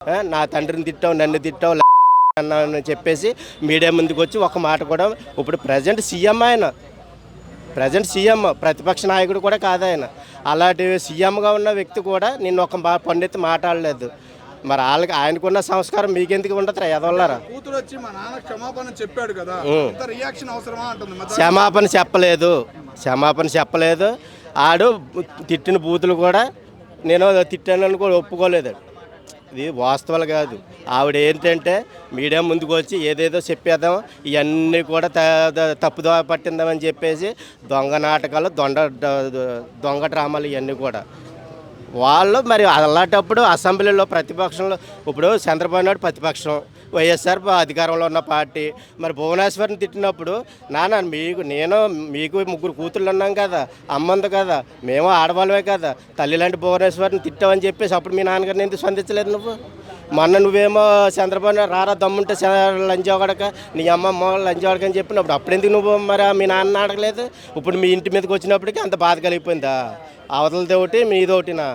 నా తండ్రిని తిట్టావు, నన్ను తిట్టావు అన్నాను చెప్పేసి మీడియా ముందుకు వచ్చి ఒక మాట కూడా ఇప్పుడు ప్రజెంట్ సీఎం ఆయన, ప్రజెంట్ సీఎం, ప్రతిపక్ష నాయకుడు కూడా కాదు ఆయన. అలాంటి సీఎంగా ఉన్న వ్యక్తి కూడా నిన్ను ఒక పండిత్ మాట్లాడలేదు. మరి వాళ్ళకి ఆయనకున్న సంస్కారం మీకెందుకు ఉండదు? ఎదవల్లారా కూతురు వచ్చి మా నాన్న క్షమాపణ చెప్పాడు కదా, ఇంత రియాక్షన్ అవసరమా అంటుంది. క్షమాపణ చెప్పలేదు. ఆడు తిట్టిన బూతులు కూడా నేను తిట్టానని కూడా ఒప్పుకోలేదు. ఇది వాస్తవాలు కాదు. ఆవిడ ఏంటంటే మీడియా ముందుకు వచ్చి ఏదేదో చెప్పేద్దాం, ఇవన్నీ కూడా తప్పుదో పట్టిందామని చెప్పేసి దొంగ నాటకాలు, దొంగ డ్రామాలు ఇవన్నీ కూడా వాళ్ళు. మరి అలాంటప్పుడు అసెంబ్లీలో ప్రతిపక్షంలో ఇప్పుడు చంద్రబాబు నాయుడు ప్రతిపక్షం, వైఎస్ఆర్ అధికారంలో ఉన్న పార్టీ. మరి భువనేశ్వర్ని తిట్టినప్పుడు నాన్న మీకు ముగ్గురు కూతుళ్ళు ఉన్నాం కదా, అమ్మ ఉంది కదా, మేము ఆడవాళ్ళమే కదా, తల్లి లాంటి భువనేశ్వర్ని తిట్టావని చెప్పేసి అప్పుడు మీ నాన్నగారిని ఎందుకు స్పందించలేదు నువ్వు? మొన్న నువ్వేమో చంద్రబాబు నాయుడు రారా దమ్ముంటే లంచోగడక నీ అమ్మ లంచోగడక అని చెప్పినప్పుడు అప్పుడెందుకు నువ్వు మరి మీ నాన్న అడగలేదు? ఇప్పుడు మీ ఇంటి మీదకి వచ్చినప్పటికీ అంత బాధ కలిగిపోయిందా? అవతలది ఒకటి మీదొకటినా?